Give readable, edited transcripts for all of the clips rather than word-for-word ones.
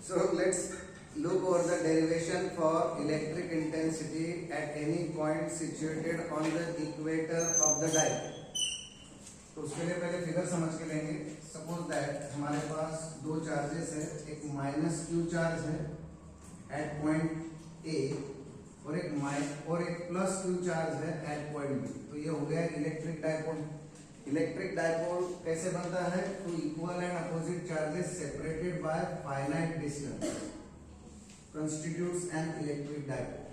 So let's look over the derivation for electric intensity at any point situated on the equator of the dipole. तो उसके लिए पहले figure समझ के लेंगे. सपोज दैट हमारे पास दो चार्जेस है, एक माइनस क्यू चार्ज है एट पॉइंट ए और एक प्लस क्यू चार्ज है एट पॉइंट बी. तो ये हो गया इलेक्ट्रिक डायपोल. इलेक्ट्रिक डायपोल कैसे बनता है? Two equal and opposite charges separated by finite distance constitutes an electric dipole.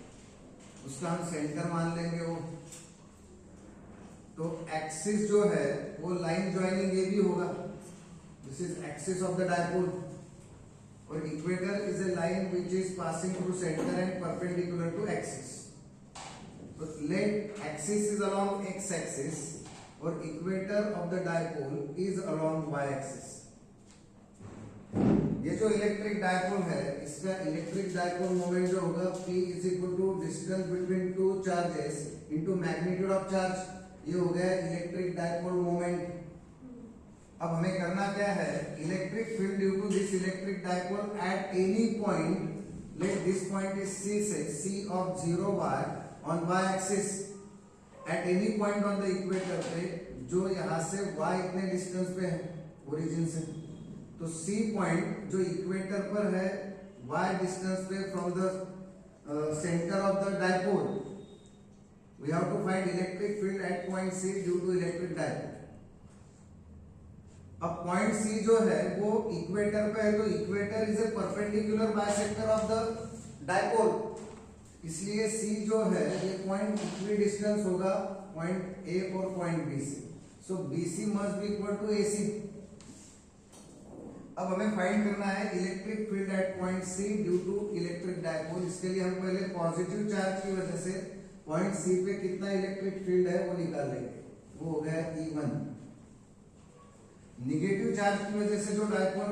उसका हम सेंटर मान लेंगे वो. तो एक्सिस जो है वो लाइन ज्वाइनिंग ये भी होगा. This is axis of the dipole और equator is a line which is passing through centre and perpendicular to axis. तो let axis is along X axis और equator of the dipole is along Y axis. ये जो electric dipole है इसका electric dipole moment जो होगा P is equal to distance between two charges into magnitude of charge. ये हो गया इलेक्ट्रिक डायपोल मोमेंट. अब हमें करना क्या है? Electric field due to this electric dipole at any point, let this point is C से C of 0y on y axis. At any point on the equator पे जो यहां से y इतने डिस्टेंस पे है ओरिजिन से. तो C पॉइंट जो इक्वेटर पर है y डिस्टेंस पे from the centre of the dipole, we have to find electric field at point C due to electric dipole. अब पॉइंट C जो है वो इक्वेटर पे है, तो equator is a perpendicular bisector of the dipole. इसलिए C जो है ये पॉइंट इक्वी डिस्टेंस होगा पॉइंट A और पॉइंट B से. So BC must be equal to AC. अब हमें फाइंड करना है electric field at point C due to electric dipole. इसके लिए हम पहले पॉजिटिव चार्ज की वजह से पॉइंट C पे कितना इलेक्ट्रिक फील्ड है वो निकाल लेंगे. वो हो गया E1. निगेटिव चार्ज की वजह से जो डायपोल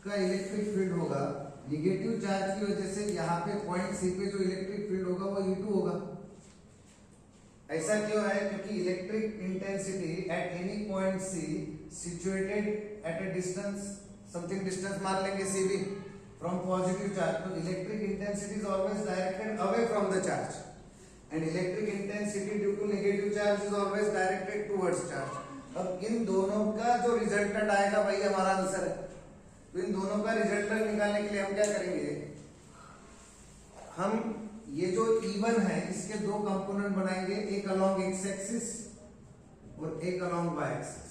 का इलेक्ट्रिक फील्ड होगा, निगेटिव चार्ज की वजह से यहाँ पे पॉइंट C पे जो इलेक्ट्रिक फील्ड होगा वो E2 होगा. ऐसा क्यों है? क्योंकि electric intensity at any point C situated at a distance, something distance मान लेंगे CB फ्रॉम पॉजिटिव चार्ज. तो electric intensity is always directed away from the charge and electric intensity due to negative charge is always directed towards charge. अब इन दोनों का जो resultant आएगा वही हमारा आंसर है. तो इन दोनों का रिजल्टेंट निकालने के लिए हम क्या करेंगे? हम ये जो E1 है इसके दो कंपोनेंट बनाएंगे, एक अलोंग एक्स एक्सिस और एक along Y axis.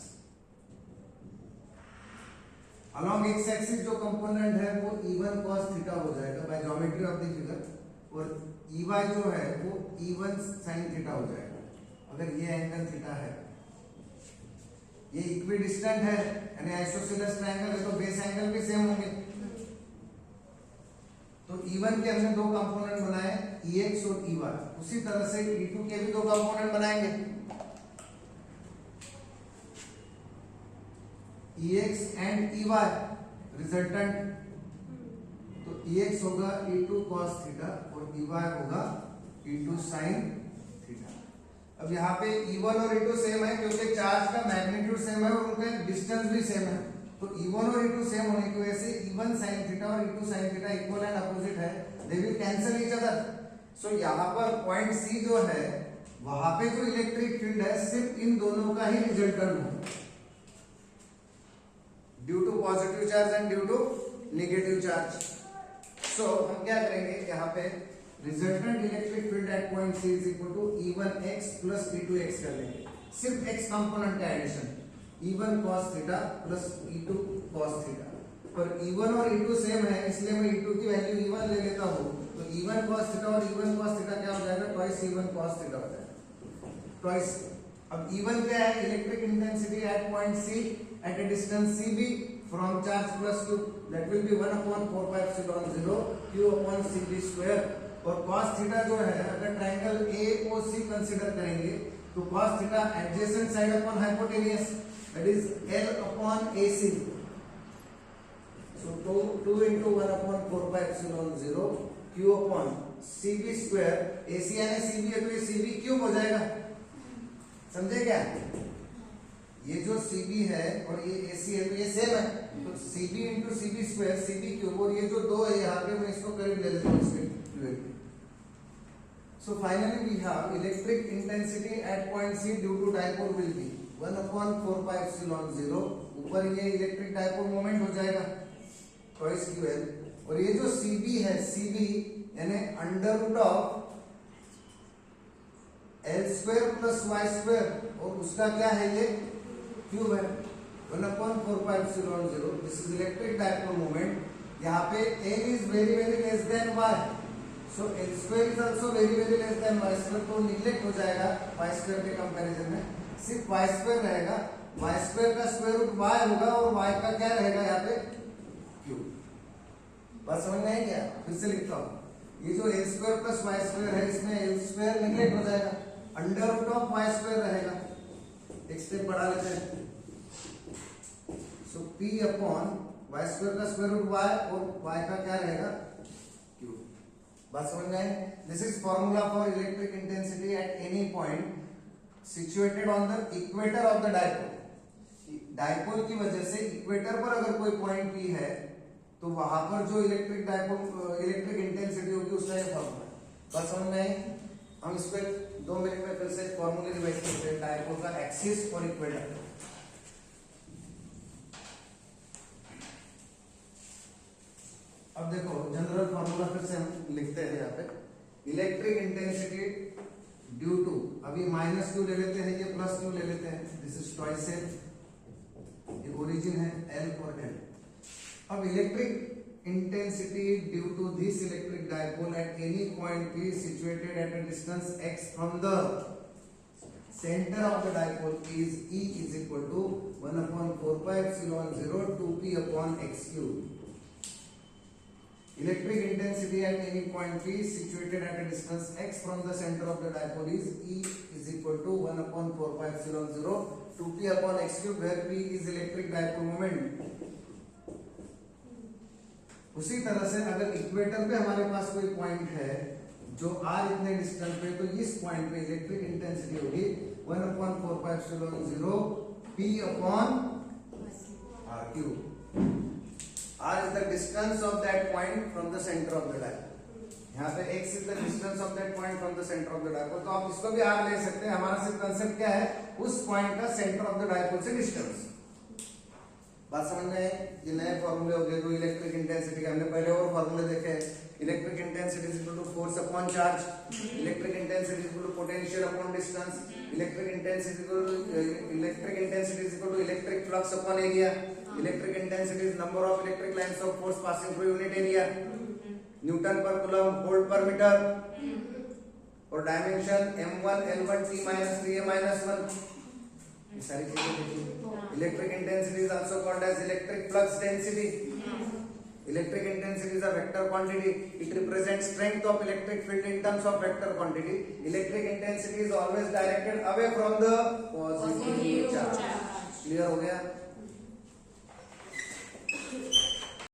Along X axis जो कंपोनेंट है वो E1 cos थीटा हो जाएगा by geometry of the figure, और EY जो है वो E1 sin थीटा हो जाएगा. अगर ये एंगल थीटा है, ये इक्विडिस्टेंट है यानी आइसोसेलेस ट्रायंगल है, तो बेस एंगल भी सेम होंगे. तो E1 के हमने दो कंपोनेंट बनाए EX और EY. उसी तरह से E2 के भी दो कंपोनेंट बनाएंगे EX एंड EY. रिजल्टेंट तो EX होगा E2 cos थीटा और EY होगा E2 sin थीटा. अब यहाँ पे E1 और E2 सेम है क्योंकि चार्ज का मैग्नीट्यूड सेम है और उनका डिस्टेंस भी सेम है. तो E1 और E2 सेम होने की वजह से E1 sin थीटा और E2 sin theta equal and opposite है. They will cancel each other. So यहाँ पर पॉइंट C जो है वहां पे जो इलेक्ट्रिक फील्ड है सिर्फ इन दोनों का ही रिजल्टेंट होगा due to positive charge and due to negative charge. So हम क्या करेंगे? यहाँ पे resultant electric field at point C is equal to E1x plus E2x कर लेंगे. सिर्फ x कंपोनेंट का addition, E1 cos theta plus E2 cos theta. पर E1 और E2 सेम है इसलिए मैं E2 की वैल्यू E1 ले लेता हूँ. तो E1 cos थीटा और E1 cos थीटा क्या हो जाएगा? ट्वाइस E1 cos थीटा हो जाएगा. ट्वाइस. अब E1 क्या है? Electric intensity at point C at a distance CB from charge plus Q. That will be 1/4π0 Q upon CB square. और cos थीटा जो है अगर ट्रायंगल AOC कंसीडर करेंगे तो cos theta adjacent side upon hypotenuse, that is L upon AC. So 2 into 1/4π0 Q upon CB square. AC यानी CB है तो ये CB क्यूब हो जाएगा. समझे क्या? ये जो CB है और ये AC है तो ये सेम है. तो Cb into Cb square Cb cube, और ये जो 2 है यहाँ पे मैं इसको करीब ले लेता हूँ इसके फ्लूइड के। So finally we have electric intensity at point C due to dipole will be 1/4πε0। ऊपर ये इलेक्ट्रिक डाइपोल मोमेंट हो जाएगा टॉइस QL, और ये जो Cb है, Cb यानी under root of L square plus Y square, और उसका क्या है ये क्यूब है 1/4πε0। This is electric dipole moment. यहाँ पे L is very very less than Y, so L square is also very very less than Y square, तो neglect हो जाएगा Y स्क्वायर के कंपैरिजन में, सिर्फ Y स्क्वायर रहेगा। Y स्क्वायर का स्क्वायर रूट Y होगा, और Y का क्या रहेगा यहाँ पे क्यूब। बात समझ में आई क्या? फिर से लिखता हूँ, ये जो L square plus Y square है, इसमें L स्क्वायर निग्लेक्ट हो जाएगा, under root of Y square रहेगा। एक स्टेप बढ़ा लेते हैं, so P upon Y square का स्क्वायर रूट Y, और Y का क्या रहेगा क्यूब। बात समझ में आई? This is formula for electric intensity at any point situated on the equator of the dipole. Dipole की वजह से इक्वेटर पर अगर कोई पॉइंट P है, तो वहां पर जो इलेक्ट्रिक इंटेंसिटी होगी उसका ये फॉर्मूला है। बात समझ में आई? हम इस पे 2 मिनट में फिर से फॉर्मूले रिवाइज करते हैं डाइपोल का, एक्सिस और इक्वेटर। अब देखो जनरल फॉर्मूला फिर से हम लिखते हैं यहाँ पे, इलेक्ट्रिक इंटेंसिटी ड्यू टू, अभी माइनस क्यू ले लेते हैं, ये प्लस क्यू ले लेते हैं, दिस इज ट्वाइस L, ये ओरिजिन है L और L। अब electric intensity due to this electric dipole at any point P situated at a distance x from the center of the dipole is E is equal to 1/4πε0 2p upon x cube. Electric intensity at any point P situated at a distance x from the center of the dipole is E is equal to 1/4πε0 2p upon x cube, where P is electric dipole moment. उसी तरह से अगर equator पे हमारे पास कोई point है जो r इतने डिस्टेंस पे, तो इस पॉइंट पे इलेक्ट्रिक इंटेंसिटी होगी 1/4πε0 p upon r cube. r is the distance of that point from the center of the dipole। यहाँ पे x is the distance of that point from the center of the dipole, तो आप इसको भी r ले सकते हैं। हमारा सिर्फ कंसेप्ट क्या है, उस पॉइंट का सेंटर ऑफ द डाइपोल से डिस्टेंस। बात समझ में? ये नए फॉर्मूले हो गए जो इलेक्ट्रिक इंटेंसिटी के, हमने पहले और फॉर्मूले देखे। Electric intensity is equal to force upon charge, electric intensity is equal to potential upon distance, electric intensity is equal to electric flux upon area, electric intensity is number of electric lines of force passing through unit area, newton per coulomb, volt per metre, और dimension m1 l1 t - 3a-1, ये सारी चीजें देखिए। Electric intensity is also called as electric flux density. Electric intensity is a vector quantity, it represents strength of electric field in terms of vector quantity. Electric intensity is always directed away from the positive charge. Clear हो गया?